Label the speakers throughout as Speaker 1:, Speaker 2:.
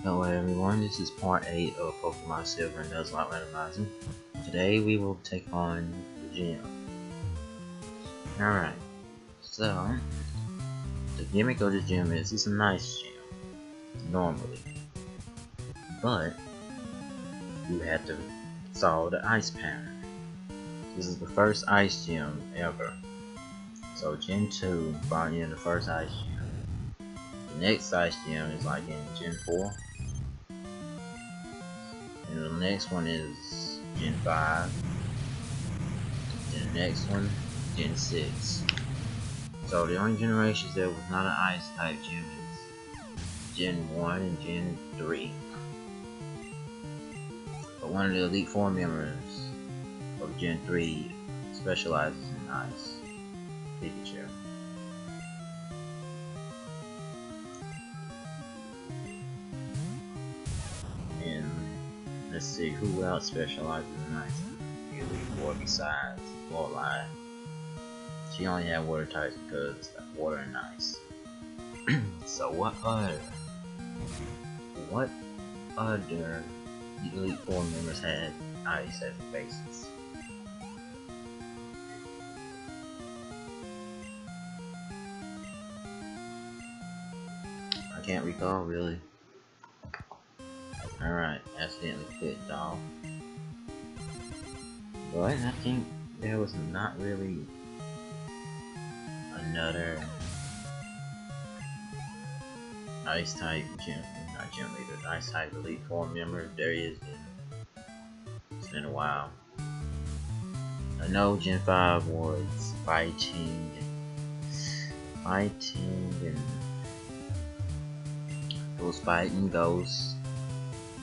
Speaker 1: Hello everyone, this is part 8 of Pokemon Silver and Nuzlocke Randomizer. Today we will take on the gym. Alright, so the gimmick of the gym is it's a nice gym, normally. But you have to solve the ice pattern. This is the first ice gym ever. So Gen 2 brought in the first ice gym. The next ice gym is like in Gen 4. And the next one is Gen 5. And the next one, Gen 6. So the only generations that was not an ice type gym is Gen 1 and Gen 3. But one of the Elite Four members of Gen 3 specializes in ice. Pikachu. And let's see who else specializes in ice. The Elite Four besides Lorelei. She only had water types because water and ice. So what other Elite Four members had ice as a basis? I can't recall really. Alright, accidentally clicked off. But I think there was not really another ice type gym, not gym leader, ice type Elite Four member. There is. It's been a while. I know Gen 5 was fighting and it was fighting Ghost,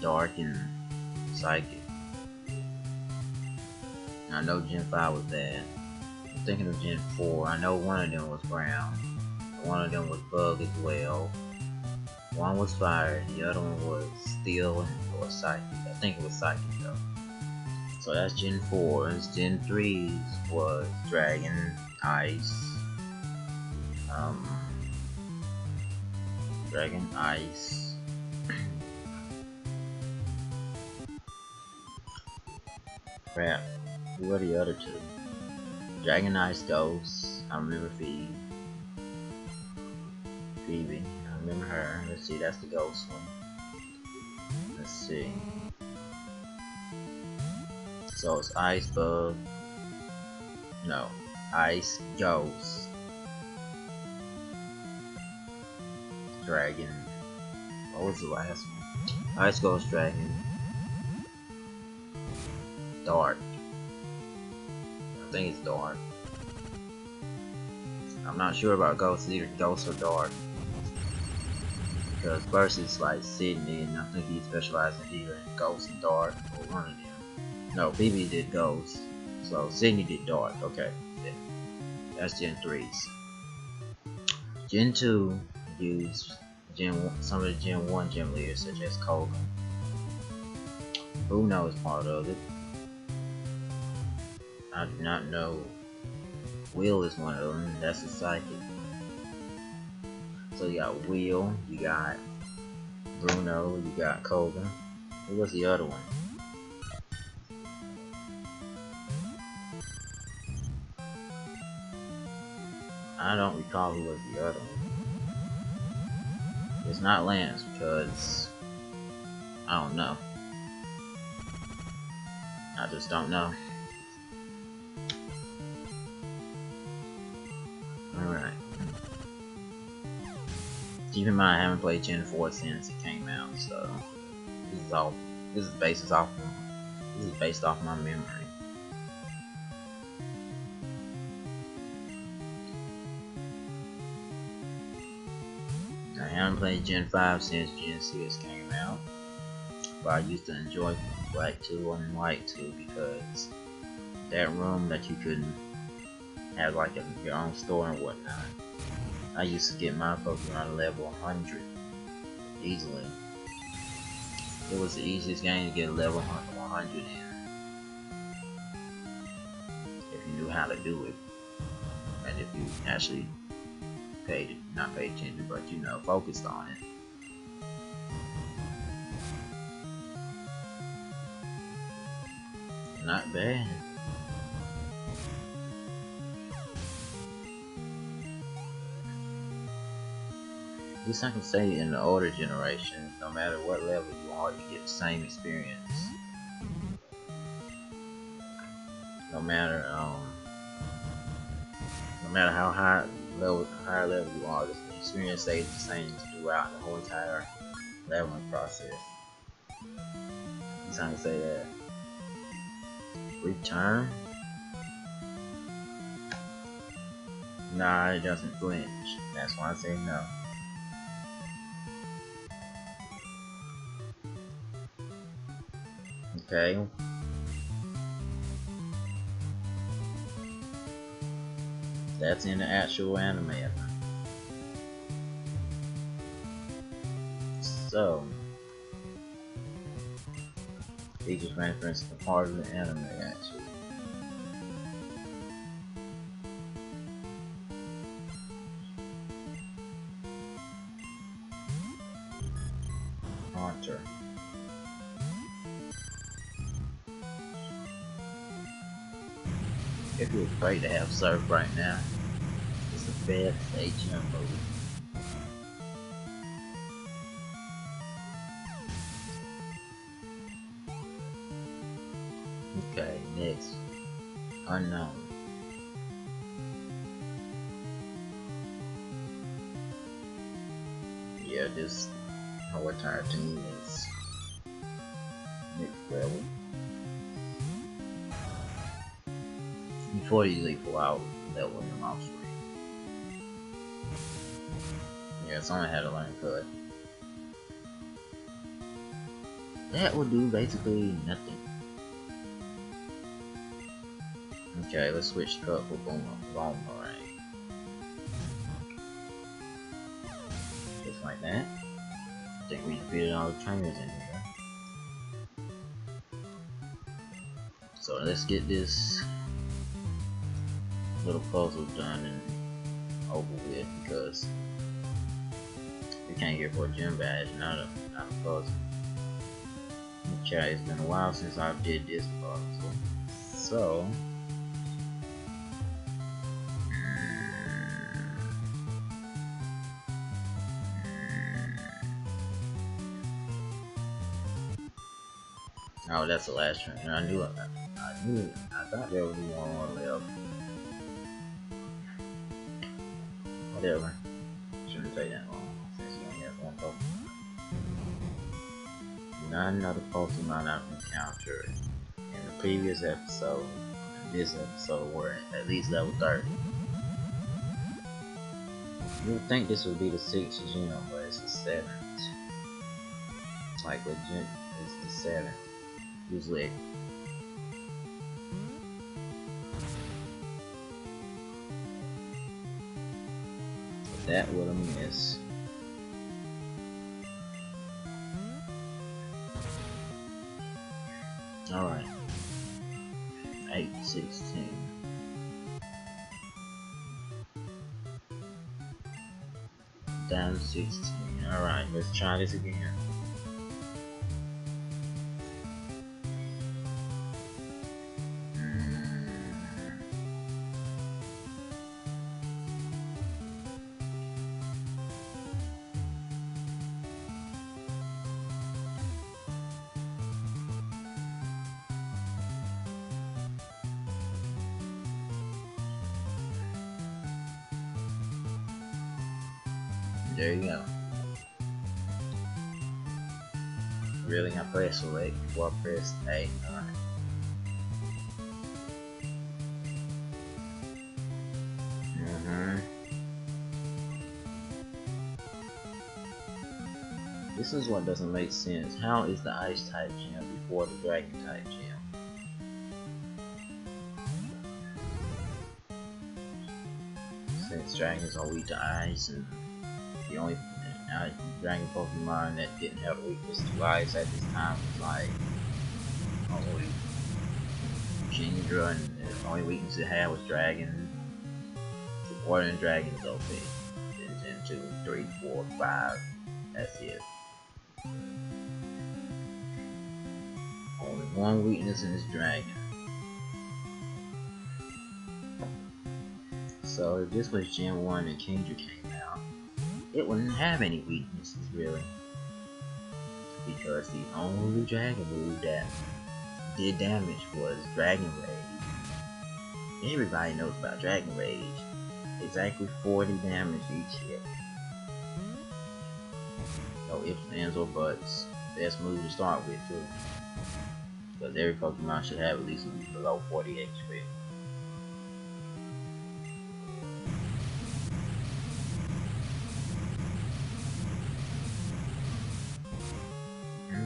Speaker 1: Dark, and Psychic. I know Gen 5 was that. I'm thinking of Gen 4. I know one of them was Brown. One of them was Bug as well. One was Fire. The other one was Steel or Psychic. I think it was Psychic though. So that's Gen 4's. Gen 3's was Dragon, Ice. Dragon, Ice. Crap. Who are the other two? Dragon, Ice, Ghost. I remember Phoebe. I remember her. Let's see, that's the Ghost one. Let's see. So it's Ice, Bug. No. Ice, Ghost. Dragon. What was the last one? Ice, Ghost, Dragon. Dark. I think it's Dark. I'm not sure about Ghost, either Ghost or Dark. Because first it's like Sydney, and I think he specialized in either Ghost and Dark, or one of them. No, BB did Ghost, so Sydney did Dark. Okay, yeah. That's Gen 3's. Gen 2 used some of the Gen 1 gym leaders, such as Koga. Bruno is part of it. I do not know. Will is one of them. That's a Psychic. So you got Will, you got Bruno, you got Koga. Who was the other one? I don't recall who was the other one. It's not Lance because I don't know. I just don't know. Alright. Keep in mind I haven't played Gen 4 since it came out, so this is based off my memory. I haven't played Gen 5 since Gen 6 came out, but I used to enjoy Black 2 and White 2 because that room that you couldn't have like your own store and whatnot. I used to get my Pokemon level 100 easily. It was the easiest game to get a level 100 in if you knew how to do it, and if you actually not paid attention, but you know, focused on it. Not bad. At least I can say in the older generation, no matter what level you are, you get the same experience. No matter no matter how higher level you are, the experience stays the same throughout the whole entire leveling process. At least I can say that. Return? Nah, it doesn't flinch. That's why I say no. Okay. That's in the actual anime. So, features reference a part of the anime actually. Haunter. It feels great to have Surf right now. It's the best HM movie. Okay, next. Unknown. Yeah, this whole entire team is next level. Before you leave out, leveling them off screen. Yeah, someone had to learn cut. That will do basically nothing. Okay, let's switch cut for boomerang. Just like that. I think we defeated all the trainers in here. So let's get this little puzzle done and over with, because we can't get for a gym badge, not a puzzle. Okay, it's been a while since I did this puzzle, so oh, that's the last train. I knew it. I thought there would be one more left. Whatever. Shouldn't take that long since you only have one Pokemon. Not another Pokemon I've encountered in the previous episode, and this episode were at least level 30. You would think this would be the 6th gym, but it's the 7th. Like legit, it's the 7th. Usually. That would have missed. Alright. 8-16. Down to 16. Alright, let's try this again. There you go. Really, I press select before I press A. Alright. This is what doesn't make sense. How is the ice type gym before the dragon type gym? Since dragons are weak to ice, and the only dragon Pokemon that didn't have a weakness to ice at this time was like only Kingdra, and the only weakness it had was dragon. Water and dragon's OP. It's in 2, 3, 4, 5. That's it. Only one weakness in this dragon. So if this was Gen 1 and Kingdra came out, it wouldn't have any weaknesses really. Because the only dragon move that did damage was Dragon Rage. Everybody knows about Dragon Rage. Exactly 40 damage each hit. No ifs, ands, or buts. Best move to start with too. Because every Pokemon should have at least below 40 HP.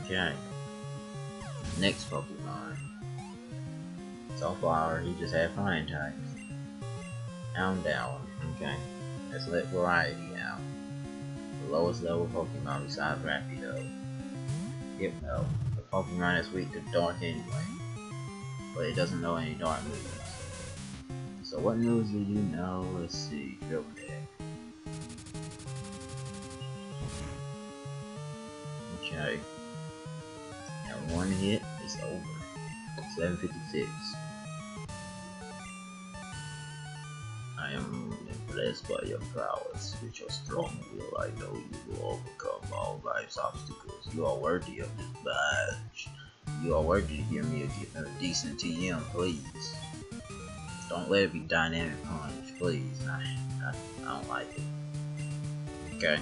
Speaker 1: Okay. Next Pokemon. So far, he just had flying types. Down. Okay. Let's let variety out. The lowest level Pokemon besides Rapido. Hypno. The Pokemon that's weak to dark anyway. But it doesn't know any dark moves. So what moves do you know? Let's see. Drill Deck. Okay. And one hit is over. 756. I am impressed by your prowess. With your strong will, I know you will overcome all life's obstacles. You are worthy of this badge. You are worthy to give me a decent TM, please. Don't let it be dynamic punch, please. I don't like it. Okay.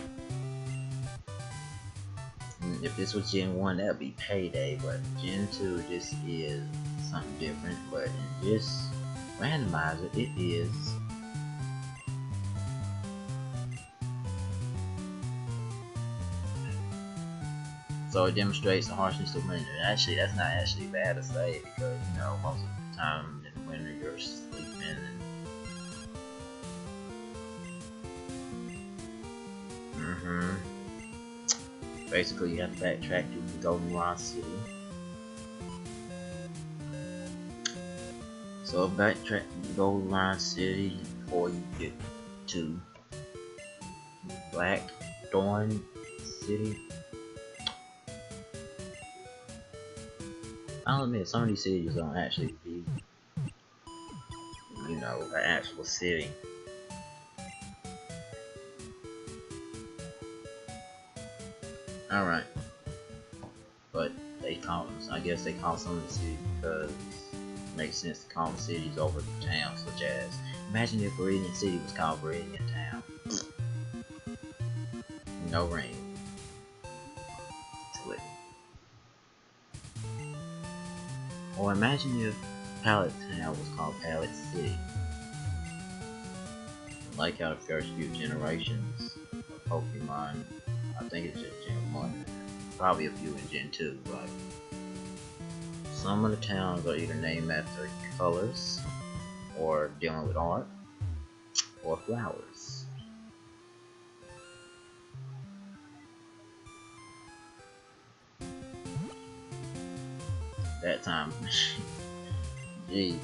Speaker 1: If this was Gen 1, that would be Payday, but Gen 2, this is something different. But in this randomizer, it is so it demonstrates the harshness of winter. Actually, that's not actually bad to say because, you know, most of the time in winter you're sleeping and basically you have to backtrack to the Goldenrod City. So backtrack to Goldenrod City before you get to Blackthorn City. I'll admit, some of these cities don't actually be, you know, an actual city. Alright. But they call them, I guess they call some of the cities because it makes sense to call them cities over the towns, such as, imagine if Viridian City was called Viridian Town. No rain. Or imagine if Pallet Town was called Pallet City. Like how the first few generations of Pokemon, I think it's just Gen 1, probably a few in Gen 2, but some of the towns are either named after colors, or dealing with art, or flowers. That time. Gee.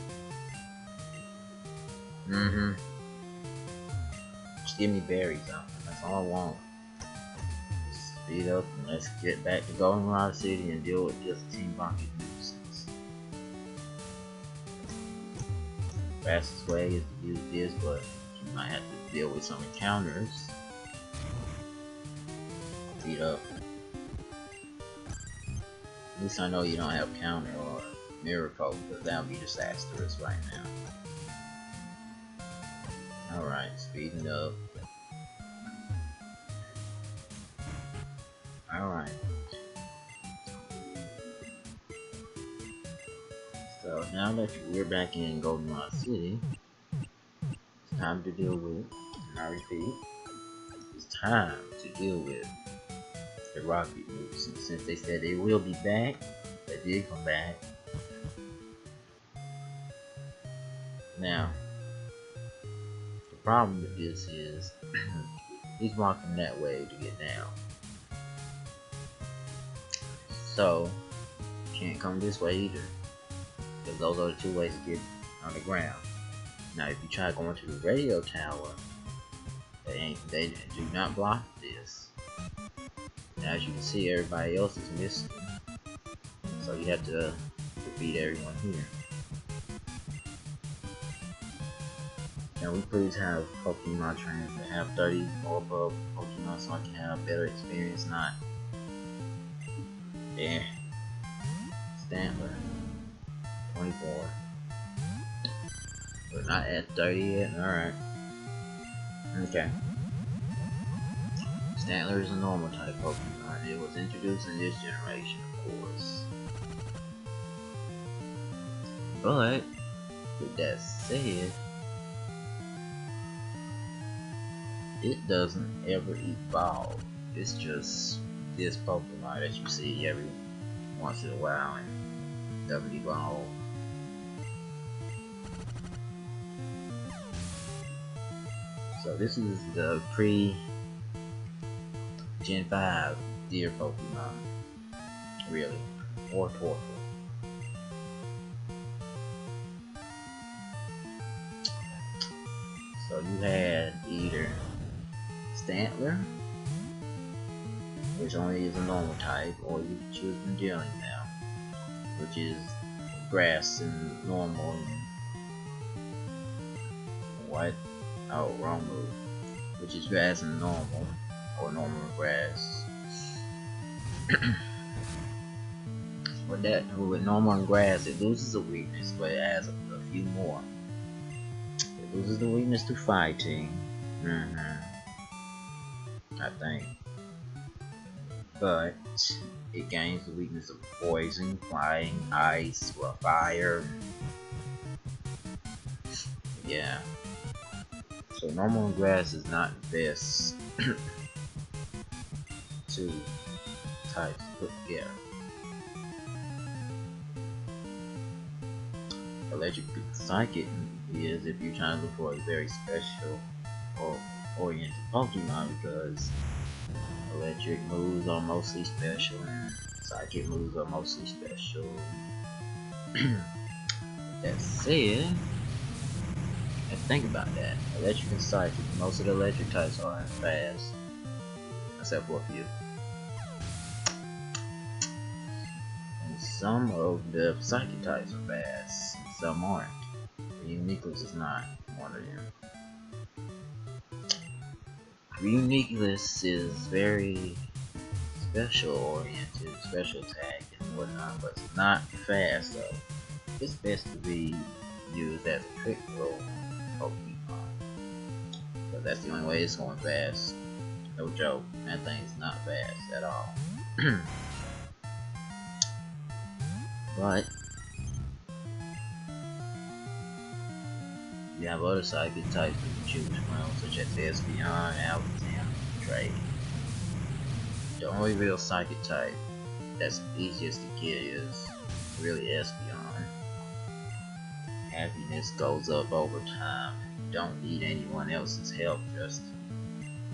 Speaker 1: Just give me berries, that's all I want. Speed up and let's get back to Goldenrod City and deal with this Team Rocket nuisance. Fastest way is to use this, but you might have to deal with some encounters. Speed up. At least I know you don't have counter or miracle, because that would be disastrous right now. Alright, speeding up. Alright. So now that we're back in Goldenrod City, it's time to deal with, and I repeat, it's time to deal with the Rocket moves. And since they said they will be back, they did come back. Now, the problem with this is he's walking that way to get down. So, you can't come this way either, because those are the two ways to get on the ground. Now, if you try going to the radio tower, they do not block this. Now, as you can see, everybody else is missing, so you have to defeat everyone here. Can we please have Pokemon trainers that have 30 or above Pokemon so I can have better experience? Not. Yeah. Stantler. 24. We're not at 30 yet? Alright. Okay. Stantler is a normal type Pokemon. It was introduced in this generation, of course. But, with that said, it doesn't ever evolve. It's just this Pokemon that you see every once in a while and doesn't evolve. So this is the pre-Gen 5 deer Pokemon. Really. Or Torkoal. So you had either Stantler, which only is a normal type, or you can choose Vendilion now, which is grass and normal and what? Oh, wrong move. Which is grass and normal, or normal and grass. With normal and grass, it loses a weakness, but it adds a few more. It loses the weakness to fighting. I think. But it gains the weakness of poison, flying, ice, or fire. Yeah. So normal and grass is not the best two types put together. Electric Psychic is if you're trying to look for a very special or oriented Pokemon, because electric moves are mostly special and psychic moves are mostly special. That said, let's think about that. Electric and psychic, most of the electric types aren't fast, except for a few. And some of the psychic types are fast, and some aren't. Uniqueness is not one of them. Uniqueness is very special oriented, special attack and whatnot, but it's not fast, so it's best to be used as a trick roll Pokemon. Because that's the only way it's going fast. No joke, that thing's not fast at all. But you have other psychic types you can choose from, such as Espeon, Alakazam, and Trade. The only real psychic type that's easiest to get is really Espeon. Happiness goes up over time. You don't need anyone else's help, just,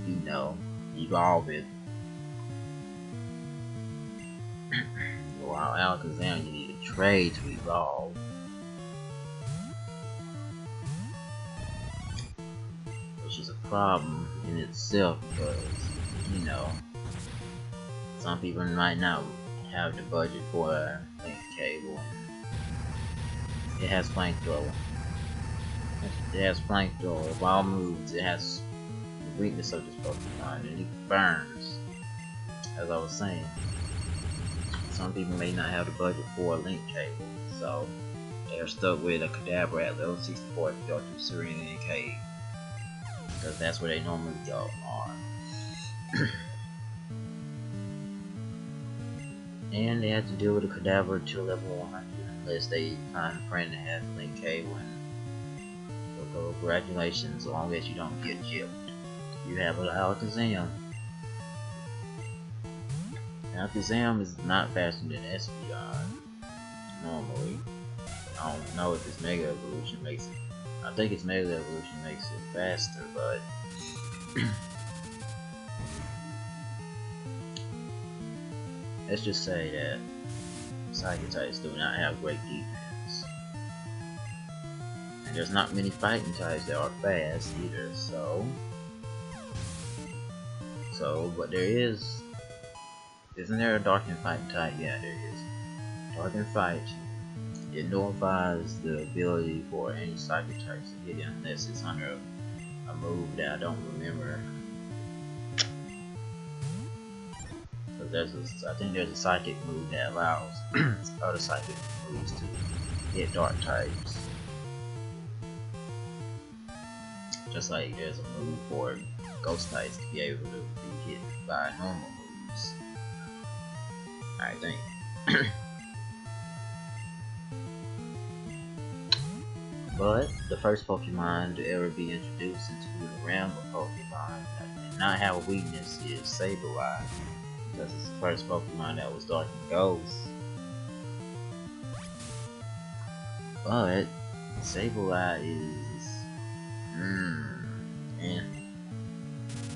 Speaker 1: you know, evolve it. While Alakazam, you need a trade to evolve. Which is a problem in itself, because, you know, some people might not have the budget for a link cable. It has flamethrower. It has flamethrower. Of all moves, it has the weakness of this Pokemon, and it burns. As I was saying, some people may not have the budget for a link cable, so they're stuck with a Kadabra at level 64 to go through Serena Cave, because that's where they normally go on. And they have to deal with a Kadabra till level 100 unless they find a friend that has a link cable, and so congratulations, as long as you don't get gypped. You have an Alakazam. Alakazam is not faster than Espeon normally. I don't know if its Mega Evolution makes it. I think its Mega Evolution makes it faster, but let's just say that Psychic types do not have great defense. And there's not many fighting types that are fast either, but there is. Isn't there a Dark and Fight type? Yeah, there is. Dark and Fight it notifies the ability for any psychic types to hit it unless it's under a move that I don't remember. I think there's a psychic move that allows other psychic moves to hit dark types. Just like there's a move for ghost types to be able to be hit by normal moves. I think. But the first Pokemon to ever be introduced into the realm of Pokemon and not have a weakness is Sableye, because it's the first Pokemon that was Dark and Ghost. But Sableye is and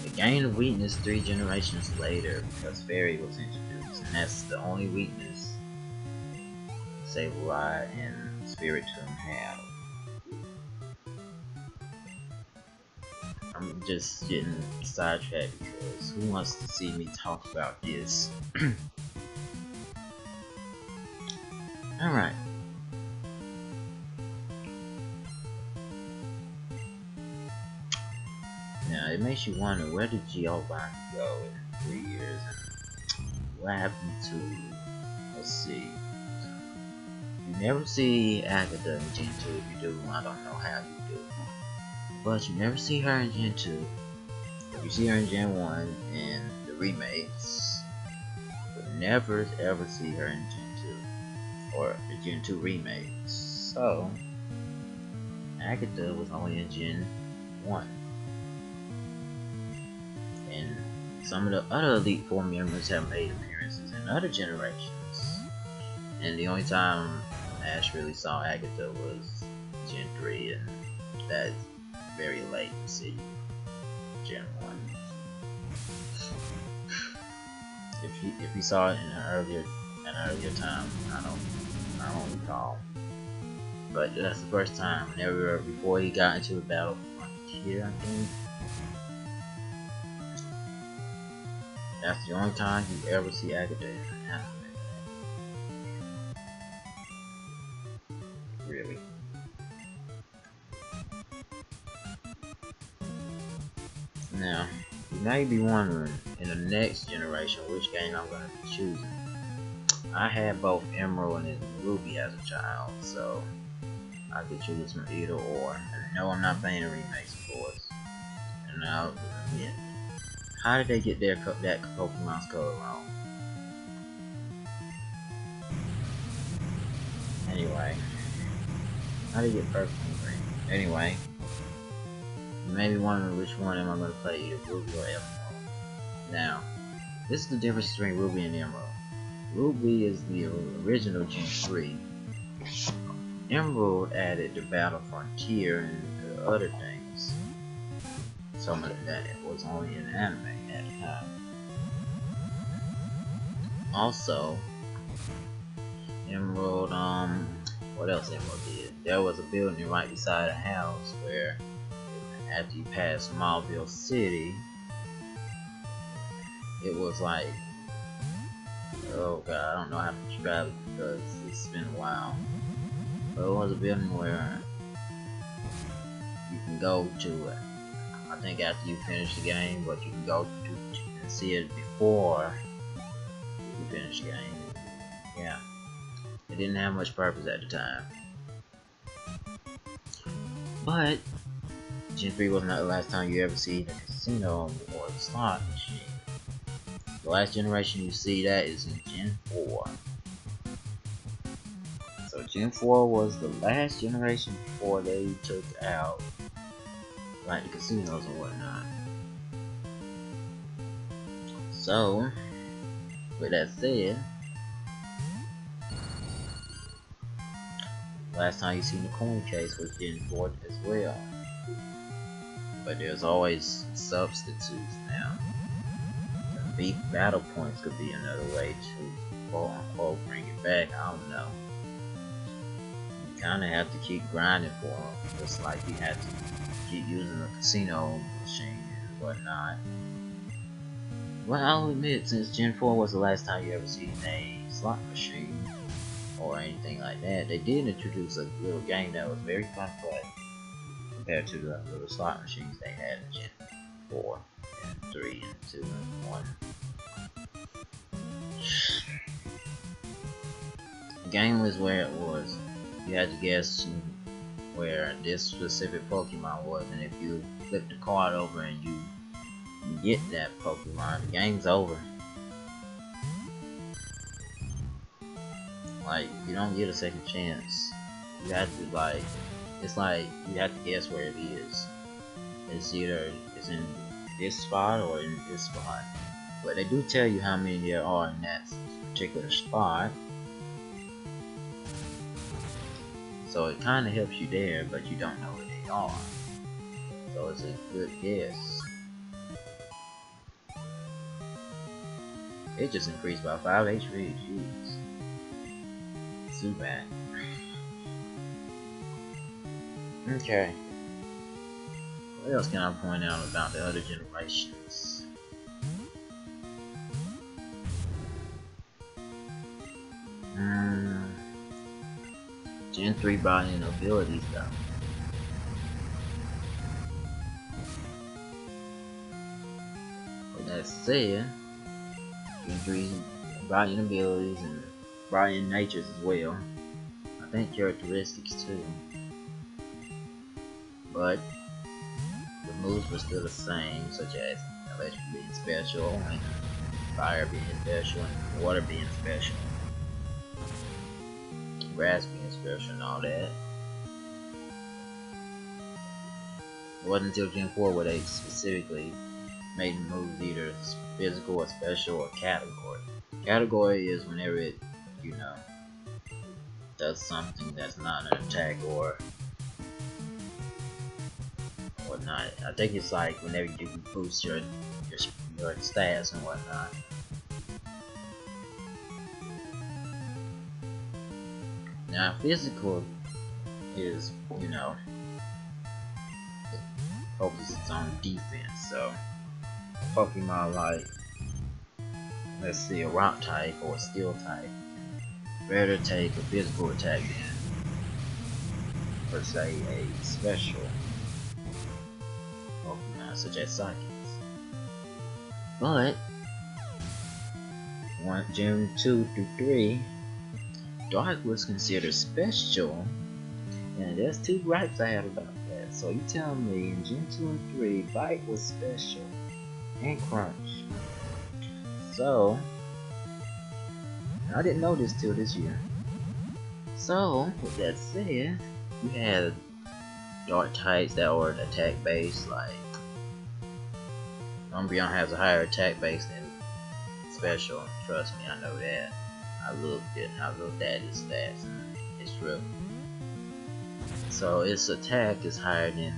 Speaker 1: it gained a weakness 3 generations later because Fairy was introduced, and that's the only weakness Sableye and Spiritomb have. I'm just getting sidetracked because who wants to see me talk about this? Alright. Now it makes you wonder, where did Giovanni go in 3 years? And what happened to, let's see. You never see Agatha in Gen 2. If you do, I don't know how you do. But you never see her in Gen 2. You see her in Gen 1 and the remakes, but never ever see her in Gen 2 or the Gen 2 remakes. So Agatha was only in Gen 1, and some of the other Elite Four members have made appearances in other generations, and the only time Ash really saw Agatha was Gen 3, and that's very late to see Gen 1. If you saw it in an earlier time, I don't recall. But that's the first time. Never before he got into the Battle Frontier, I think. That's the only time you ever see Agatha in an anime. Really. Now, you may be wondering, in the next generation, which game I'm going to be choosing. I had both Emerald and Ruby as a child, so I could choose from either or. And no, I'm not playing the remakes, of course. And now, yeah. How did they get that Pokemon's color wrong? Anyway, how did they get purple and green? Anyway, you may be wondering which one am I going to play, either Ruby or Emerald. Now, this is the difference between Ruby and Emerald. Ruby is the original Gen 3. Emerald added the Battle Frontier and the other things. Some of that was only in anime at the time. Also, Emerald, what else Emerald did? There was a building right beside a house where, after you pass Smallville City, it was like, oh god, I don't know how to describe it because it's been a while. But it was a building where you can go to it, I think after you finish the game, but you can go to and see it before you finish the game. Yeah. It didn't have much purpose at the time. But Gen 3 was not the last time you ever see the casino or the slot machine. The last generation you see that is in Gen 4. So Gen 4 was the last generation before they took out like the casinos and whatnot. So, with that said, last time you seen the coin case was Gen 4 as well. But there's always substitutes now. Beat battle points could be another way to quote unquote bring it back. I don't know. You kinda have to keep grinding for them, just like you have to keep using the casino machine and whatnot. Well, I'll admit, since Gen 4 was the last time you ever seen a slot machine or anything like that. They did introduce a little game that was very fun to play compared to the little slot machines they had in Gen 4 and 3 and 2 and 1. The game was where it was. You had to guess where this specific Pokemon was, and if you flip the card over and you get that Pokemon, the game's over. Like, you don't get a second chance. You have to, like, it's like you have to guess where it is. It's either it's in this spot or in this spot. But they do tell you how many there are in that particular spot. So it kind of helps you there, but you don't know where they are. So it's a good guess. It just increased by 5 HP. Jeez. Too bad. Okay. What else can I point out about the other generations? Gen 3 brought in abilities though. With that said, Gen 3 brought in abilities and brought in natures as well. I think characteristics too. But the moves were still the same, such as electric being special, and fire being special, and water being special, grass being special, and all that. It wasn't until Gen 4 where they specifically made the moves either physical or special or category. Category is whenever it, you know, does something that's not an attack or whatnot. I think it's like whenever you boost your stats and whatnot. Now physical is, you know, it focuses on defense. So a Pokemon like, let's see, a rock type or a steel type, better take a physical attack than per se a special Pokemon such as Psychics. But Gen 2 through 3, Dark was considered special, and there's two gripes I had about that. So you tell me in Gen 2 and 3, Bite was special and Crunch. So I didn't know this till this year. So with that said, you had Dark types that were attack based, like Umbreon has a higher attack base than special. Trust me, I know that. I looked at its stats and it's true. So its attack is higher than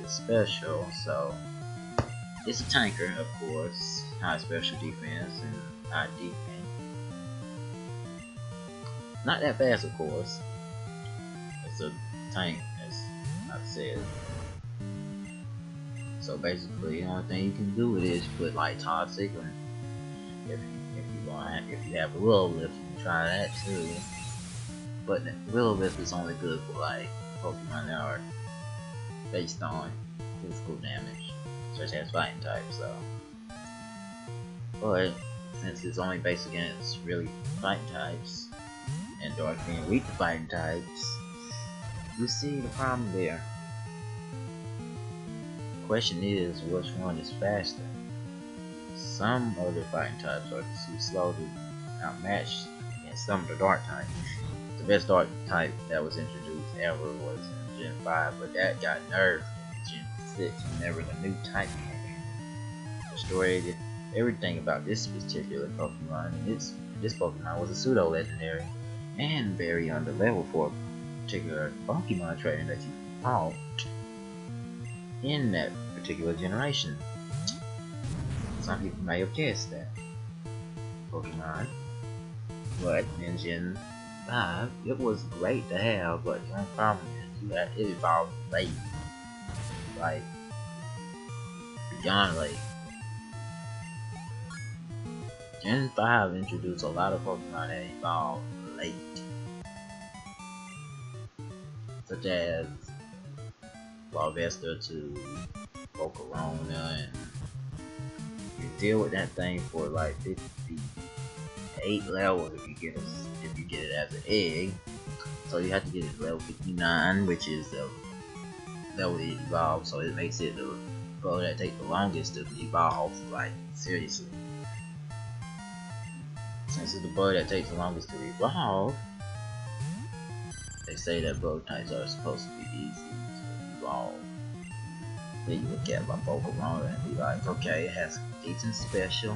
Speaker 1: its special, so it's a tanker, of course. High special defense and high defense. Not that fast, of course. It's a tank, as I said. So basically, the only thing you can do with it is put like toxic, or if you have a Will-O-Wisp, you can try that too. But the Will-O-Wisp is only good for like Pokemon that are based on physical damage, such as fighting types. So, but since it's only based against really fighting types, and Dark being weak to fighting types, you see the problem there. The question is, which one is faster? Some other fighting types are too slow to outmatch against some of the Dark types. The best Dark type that was introduced ever was in Gen 5, but that got nerfed in Gen 6 whenever the new type came in. Destroyed everything about this particular Pokemon, and this Pokemon was a pseudo-legendary and very under level for a particular Pokemon trainer that you fought in that particular generation. Some people may have guessed that Pokemon, but in Gen 5 it was great to have, but the only problem is it evolved late, like beyond late. Gen 5 introduced a lot of Pokemon that evolved late. such as Larvesta to Volcarona, and you deal with that thing for like 58 levels if you get it as an egg. So you have to get it to level 59, which is the level it evolves. So it makes it the bow that takes the longest to evolve. Like seriously, since it's the bow that takes the longest to evolve, they say that bow types are supposed to be easy to evolve. Then you look at my Pokemon and be like, okay, it has decent special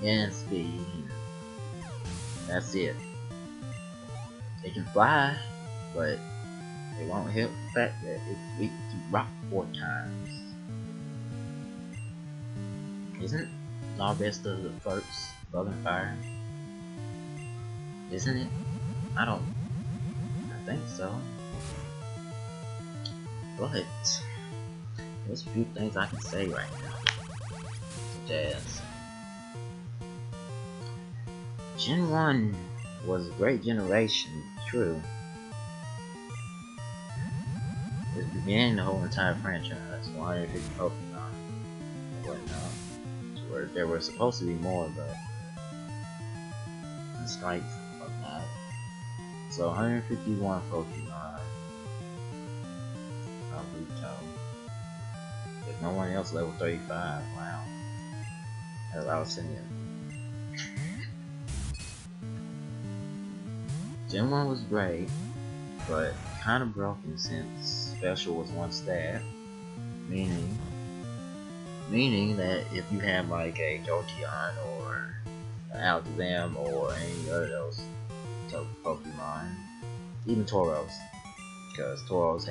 Speaker 1: and speed. That's it. It can fly, but it won't help the fact that it's weak to rock 4 times. Isn't Larvesta the first bug and fire? Isn't it? I think so. But there's a few things I can say right now. Such as Gen 1 was a great generation, true. It began the whole entire franchise, 150 Pokemon and whatnot, where there were supposed to be more, but the strikes of that. So 151 Pokemon. Naruto. If no one else level 35, wow. That allows him. Gen 1 was great, but kind of broken since special was one stat, meaning that if you have like a Jolteon or an Alakazam or any other of those type of Pokemon, even Tauros, because Tauros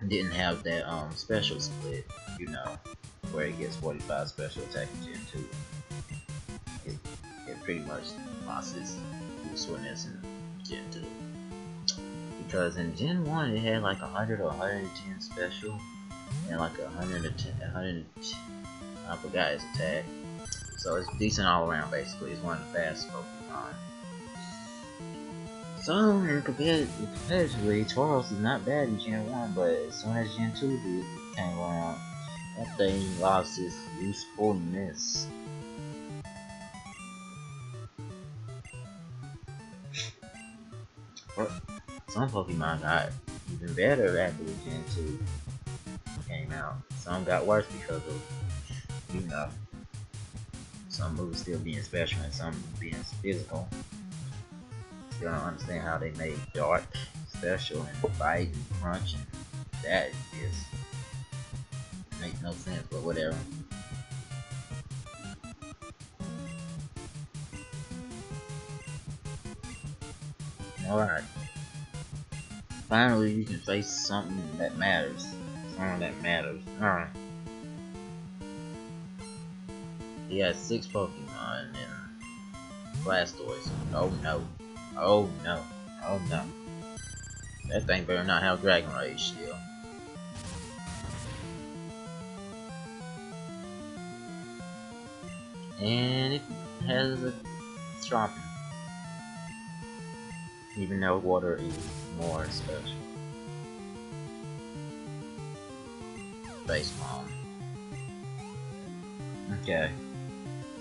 Speaker 1: didn't have that special split, you know, where it gets 45 special attack in Gen 2. It pretty much lost its usefulness in Gen 2. Because in Gen 1 it had like 100 or 110 special and like 100 I forgot its attack. So it's decent all around basically. It's one of the fastest Pokemon. So competitively, Tauros is not bad in Gen 1, but as soon as Gen 2 came around, that thing lost its usefulness. But some Pokemon got even better after the Gen 2 came out. Some got worse because of, you know, some moves still being special and some being physical. Still don't understand how they made Dark special and Bite and Crunch, and that just makes no sense, but whatever. Alright. Finally, you can face something that matters. Something that matters. Alright. He has 6 Pokemon and Blastoise. Oh no. Oh no. Oh no. That thing better not have Dragon Rage still. And it has a Stropping. Even though water is more special. Base Bomb. Okay.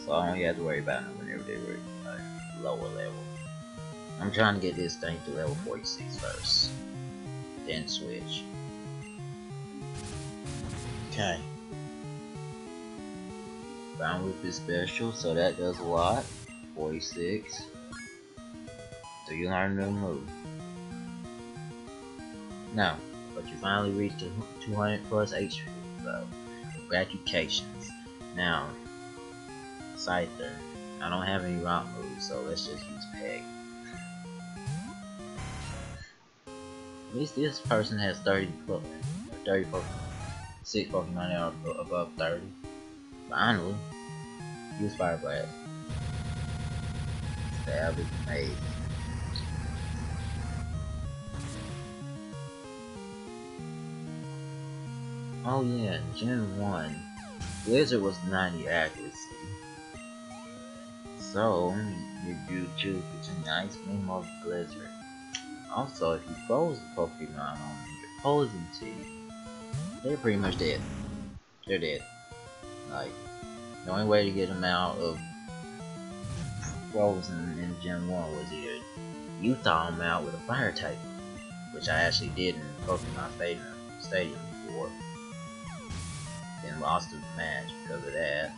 Speaker 1: So I don't have to worry about it whenever they were lower level. I'm trying to get this thing to level 46 first. Then switch. Okay. Bound with this special, so that does a lot. 46. So you learn a new move. Now, but you finally reached 200 plus HP, so congratulations. Now, Scyther. I don't have any rock moves, so let's just use Peg. At least this person has 30 Pokemon. 6 Pokemon that are above 30. Finally, use Fire Blast. That is amazing. Oh yeah, in Gen 1, Blizzard was 90 accuracy. So, you choose between Ice Beam or Blizzard. Also, if you froze the Pokemon on your opposing team, they're pretty much dead. They're dead. Like, the only way to get them out of frozen in Gen 1 was either you thaw them out with a fire type, which I actually did in Pokemon Stadium before. Then lost the match because of that.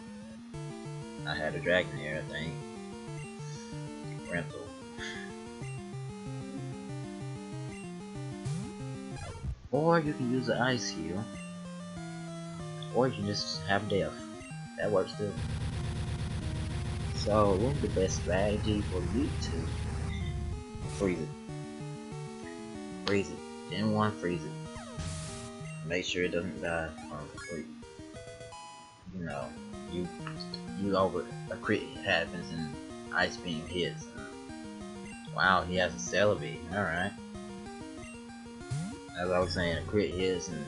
Speaker 1: I had a dragon there, I think. Rental. Or you can use the ice heal. Or you can just have death. That works too. So what's the best strategy for you to freeze it? Freeze it. Gen 1 freeze it. Make sure it doesn't die from freeze. You know, you over a crit happens and ice beam hits. Wow, he has a Celebi. Alright. As I was saying, a crit hits and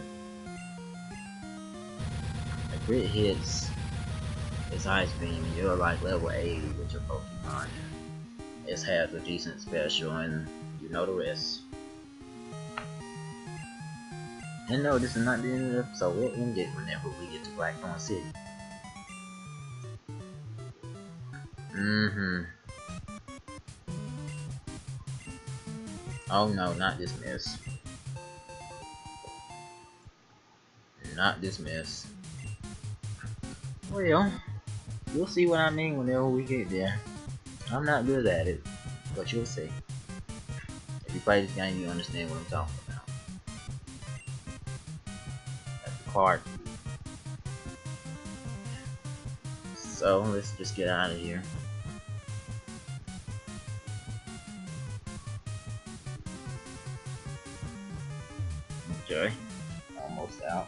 Speaker 1: a crit hits its ice beam and you're like level 80 with your Pokemon. It has a decent special and you know the rest. And no, this is not the end of the episode. We'll end it whenever we get to Blackthorn City. Oh no, not this mess. Not this mess. Well, you'll see what I mean whenever we get there. I'm not good at it, but you'll see. If you play this game, you understand what I'm talking about. That's the card. So, let's just get out of here. Okay, almost out.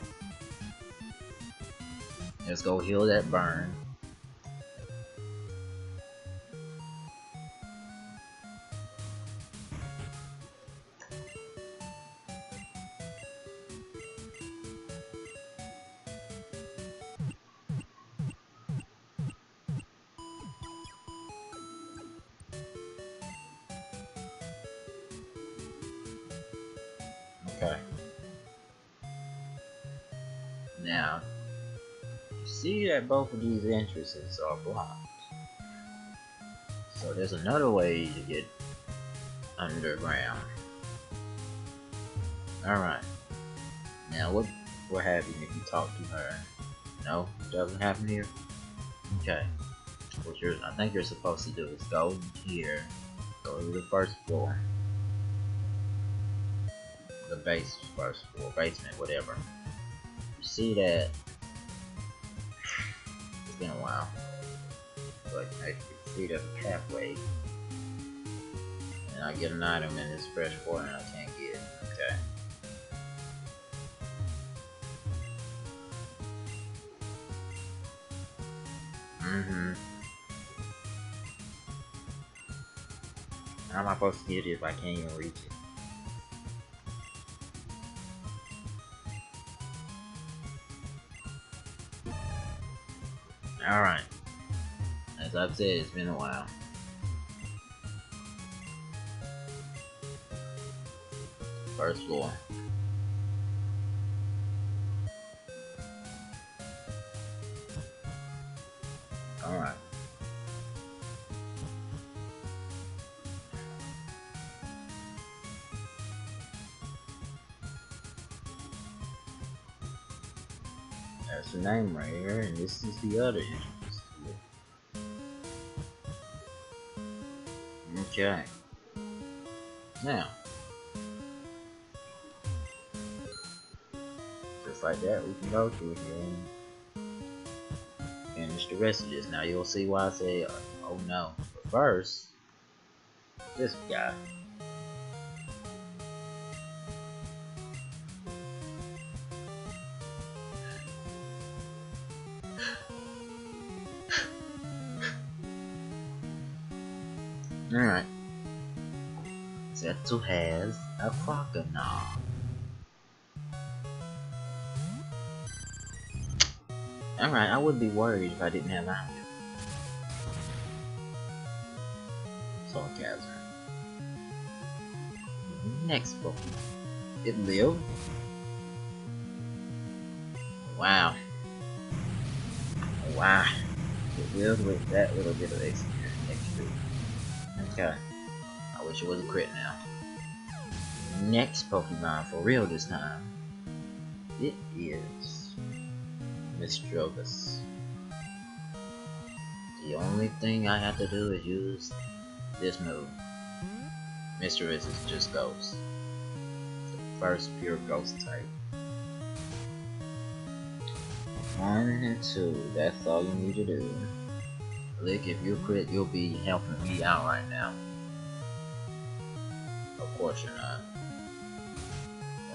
Speaker 1: Let's go heal that burn. Okay. Now, you see that both of these entrances are blocked. So there's another way to get underground. Alright. Now what will happen if you talk to her? No? Doesn't happen here? Okay. What I think you're supposed to do is go here, go to the first floor. The first floor, basement, whatever. You see that it's been a while. But I can see there's a pathway. And I get an item in this fresh floor and I can't get it. Okay. How am I supposed to get it if I can't even reach it? Alright. As I've said, it's been a while. First floor. Alright. That's the name right here, and this is the other entrance. Okay. Now, just like that, we can go through here and finish the rest of this. Now you'll see why I say, oh no. But first, this guy. Alright. Zetsu has a crocodile. Alright, I would be worried if I didn't have iron. Sarcasm. Next Pokemon. It lived. Wow. Wow. It lived with that little bit of XP. Okay. I wish it was a crit now. Next Pokemon for real this time. It is Misdrogus. The only thing I have to do is use this move. Misdrogus is just Ghost. The first pure Ghost type. 1 and 2, that's all you need to do. Lick, if you crit, you'll be helping me out right now. Of course you're not.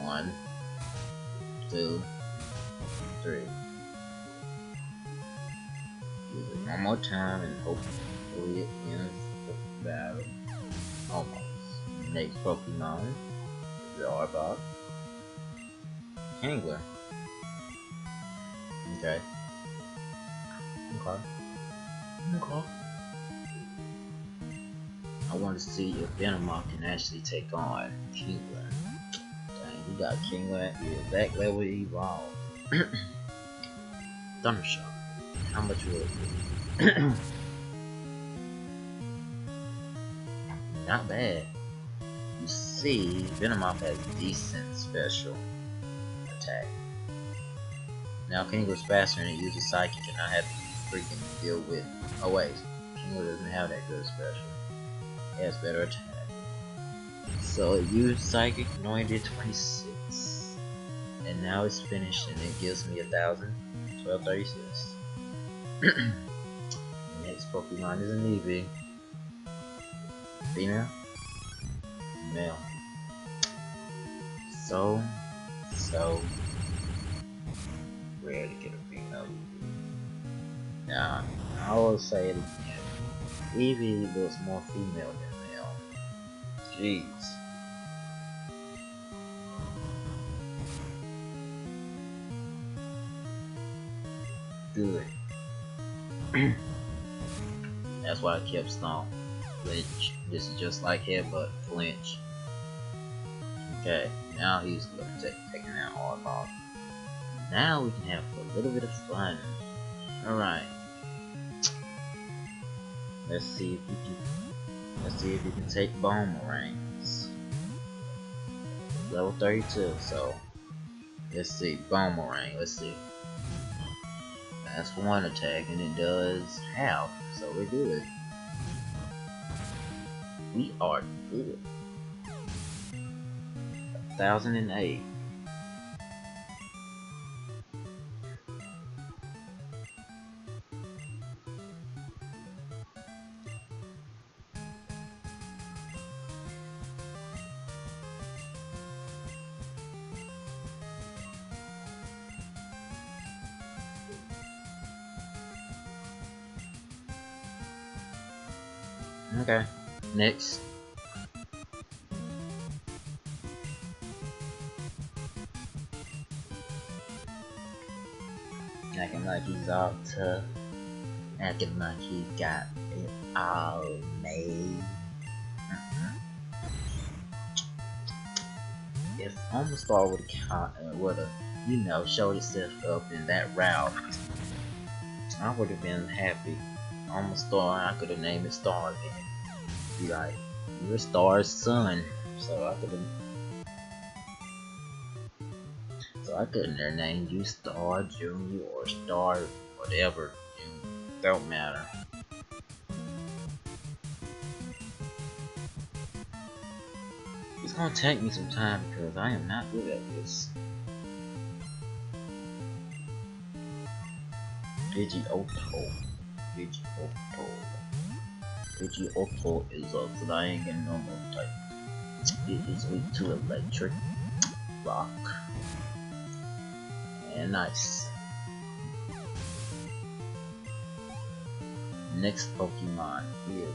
Speaker 1: 1, 2, 3. Use it one more time and hopefully it ends the battle. Almost. Next Pokemon is the Arbok. Kangler. Okay. Okay. I want to see if Venomoth can actually take on Kingler. Dang, you got Kingler at the exact level evolved. Thundershock. How much will it be? Not bad. You see, Venomoth has decent special attack. Now Kingler's faster and it uses Psychic and I have to freaking deal with. Oh wait, Kingler doesn't have that good special. It has better attack. So it used Psychic and only did 26. And now it's finished and it gives me 1236. Next Pokemon is an Eevee. Female? Male. So rare to get a female Eevee. Now, I will say it again. Eevee looks more female than male. Jeez. Good. That's why I kept Stomp. Flinch. This is just like Headbutt. Flinch. Okay, now he's going to taking out Arbok. Now we can have a little bit of fun. Alright. Let's see if you can take Boomerangs. Level 32, so let's see, Boomerang, let's see. That's one attack and it does half, so we're good. We are good. 1008. Okay, next. Acting like he's all tough. Acting like he got it all made. If Omastar would have, you know, showed itself up in that route, I would have been happy. Omastar, I could have named it Star again. Be like, you're Star's son, so I couldn't have named you Star Junior or Star whatever. Don't matter. It's gonna take me some time because I am not good at this. Pidgeotto is a flying and normal type. It is weak to electric, rock, and ice. Next Pokemon is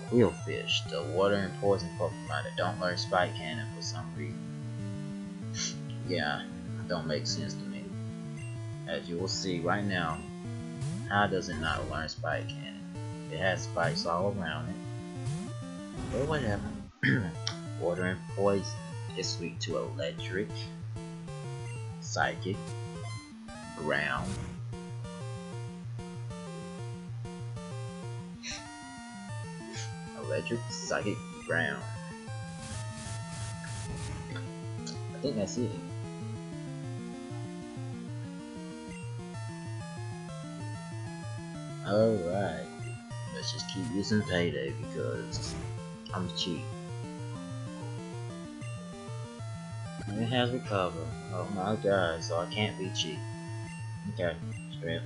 Speaker 1: Quillfish, the water and poison Pokemon that don't learn Spike Cannon for some reason. Yeah, don't make sense to me. As you will see right now, how does it not learn Spike Cannon? It has spikes all around it. But whatever. Water and poison is weak to electric, psychic, ground, electric, psychic, ground. I think that's it. Alright, let's just keep using Payday because I'm cheap. And it has recovered. Oh my god, so I can't be cheap. Okay, straight.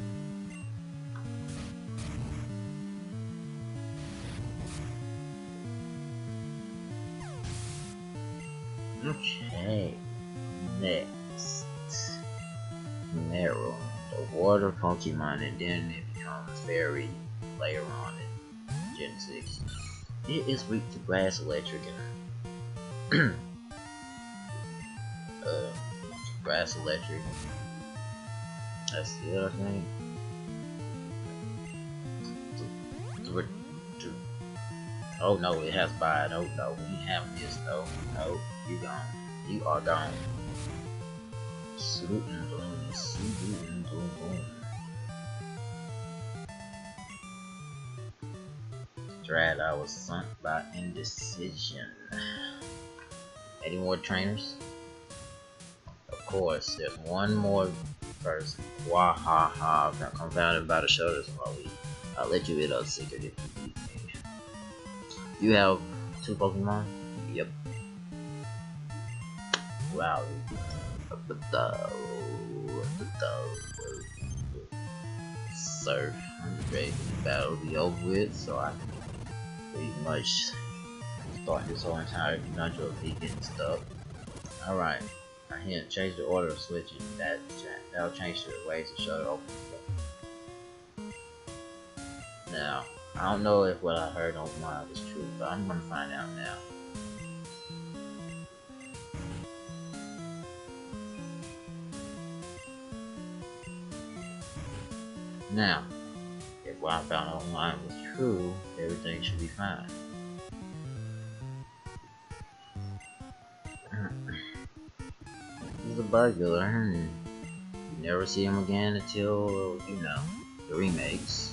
Speaker 1: Okay, next. Narrow. The water Pokemon, and then it becomes fairy later on in Gen 6. It is weak to grass, electric, and grass, electric. That's the other thing. Oh no, it has bite. Oh no, we have this. No, no, you gone. You are gone. Swoop and boom, swoop and boom, boom. Dread, I was sunk by indecision. Any more trainers? Of course, there's one more person. Wahaha, got confounded by the shoulders while I'll let you in on secret if you need me. You have 2 Pokemon? Yep. Wow. Surf. I'm ready for the battle to be over with, so I can pretty much start this whole entire conundrum of me getting stuck. Alright. I hint, change the order of switching. That'll change the ways to shut it open. Now, I don't know if what I heard on mine was true, but I'm gonna find out now. Now, if what I found online was true, everything should be fine. He's a burglar. You never see him again until, you know, the remakes.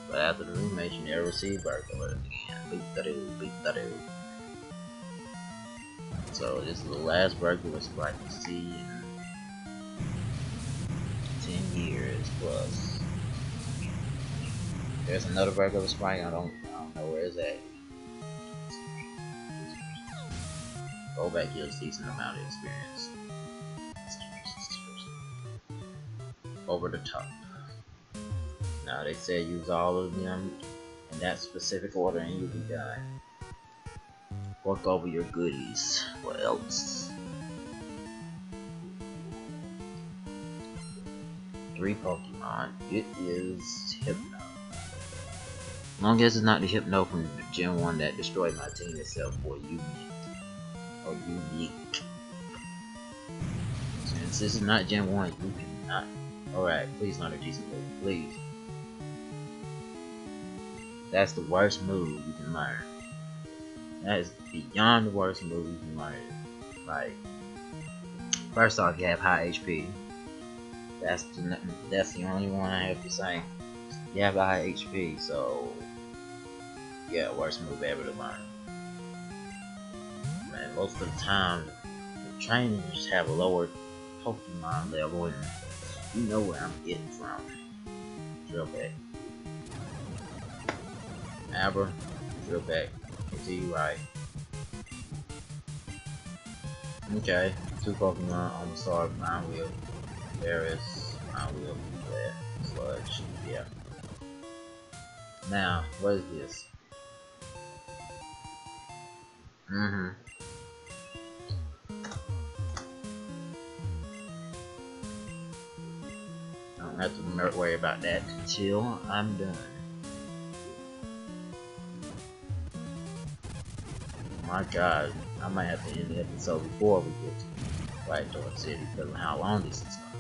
Speaker 1: But after the remakes, you never see burglars again. Beep-da-doo, beep-da-doo. So this is the last burglar sprite you see in 10 years plus. There's another burglar sprite. I don't know where it's at. Rollback gives a decent amount of experience. Over the top. Now they say use all of them in that specific order and you'll be done. Work over your goodies. What else? 3 Pokemon. It is Hypno. As long as it's not the Hypno from Gen 1 that destroyed my team itself, or unique. Or unique. Since this is not Gen 1, you cannot. Alright, please learn a decent move, please. That's the worst move you can learn. That is beyond the worst move you can learn. Like, first off, you have high HP. That's the only one I have to say. You have high HP, so yeah, worst move ever to learn. Man, most of the time, the trainers have a lower Pokemon level, and you know where I'm getting from. Drill back. Aber, drill back. To you right. Okay, 2 Pokemon on the sword, Mine Wheel. There is Mine Wheel, Sludge, yeah. Now, what is this? I don't have to worry about that until I'm done. My god, I might have to end the episode before we get to White Door City because of how long this is going to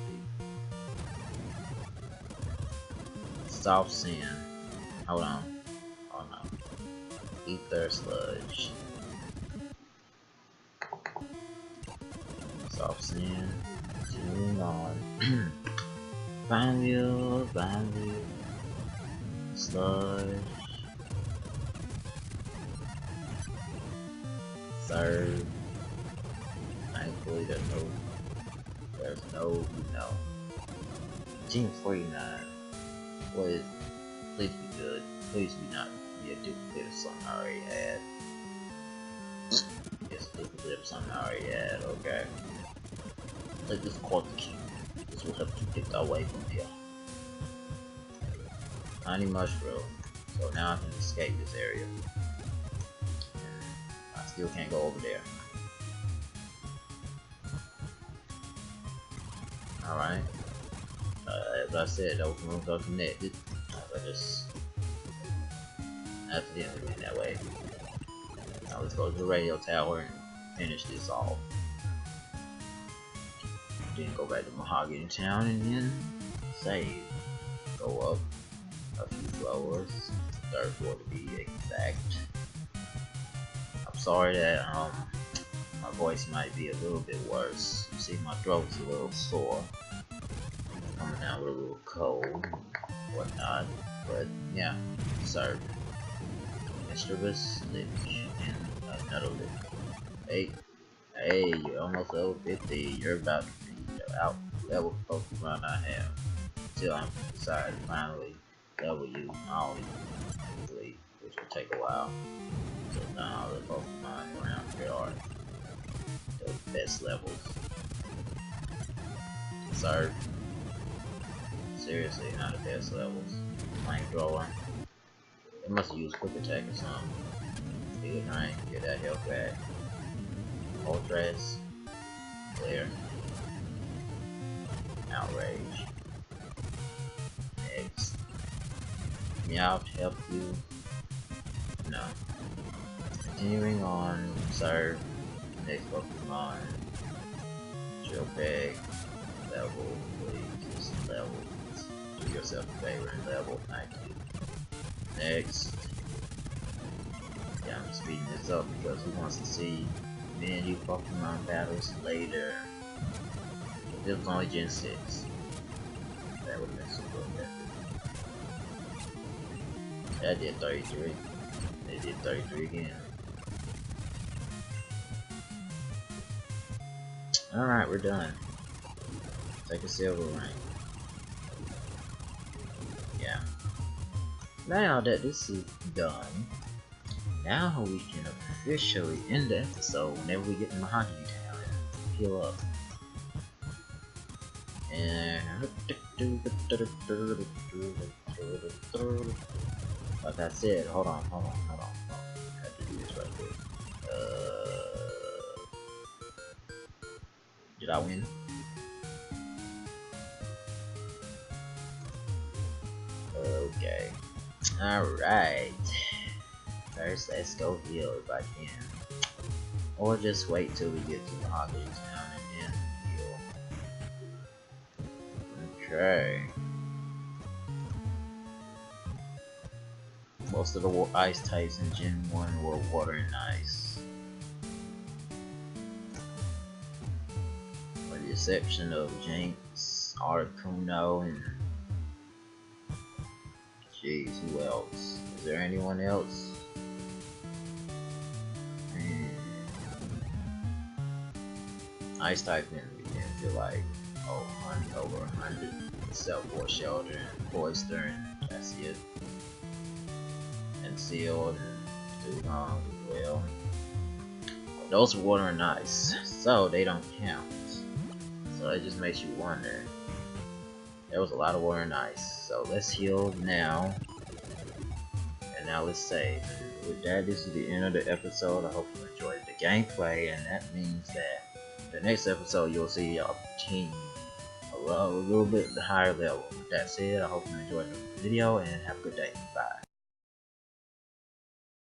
Speaker 1: be. Soft Sand. Hold on. Oh no. Ether Sludge. in. Continuing on. Vine wheel, sludge, serve. Thankfully there's no, Team 49. Please be good. Please be not be a duplicate of something I already had. Yes, duplicate of something I already had, okay. Take this quarter key. This will help to get away from here. Tiny mushroom. So now I can escape this area. I still can't go over there. Alright. As I said, those rooms are connected. I just accidentally went that way. Now let's go to the radio tower and finish this off. Then go back to Mahogany Town and then save. Go up a few floors, third floor to be exact. I'm sorry that my voice might be a little bit worse. You see, my throat's a little sore. Coming out with a little cold and whatnot. But yeah, serve. Mischievous Lich and another Lich. Hey, you're almost level 50. You're about to be the out level Pokemon I have. Until I decide to finally level you all easily, which will take a while. So now the Pokemon around here are the best levels. Serve. Seriously, not the best levels. Flamethrower. They must use quick attack or something. Good night, get that health back. Ultras. Clear. Outrage. Next. Meow to help you. No. Continuing on, serve. Next Pokemon. Drillbag. Level, please. Just level. Do yourself a favor and level. Thank you. Next. Yeah, I'm speeding this up because he wants to see me and you Pokemon battles later. If it was only Gen 6, that would have been super effective. That did 33. They did 33 again. Alright, we're done. Take a silver ring. Yeah. Now that this is done, now we can officially end the episode whenever we get in Mahogany Town and heal up. And like I said, hold on. I have to do this right quick. Did I win? Okay. Alright. First, let's go heal if I can. Or just wait till we get to Mahogany Town and then heal. Okay. Most of the ice types in Gen 1 were water and ice. With the exception of Jinx, Articuno, and jeez, who else? Is there anyone else? Ice type didn't feel like over 100, except for Shelter and Cloister, and that's it. And Sealed and Dugong as well. Those are water and ice, so they don't count. So it just makes you wonder. There was a lot of water and ice, so let's heal now. And now let's save. With that, this is the end of the episode. I hope you enjoyed the gameplay, and that means that the next episode you'll see our team a little bit higher level. With that said, I hope you enjoyed the video and have a good day. Bye.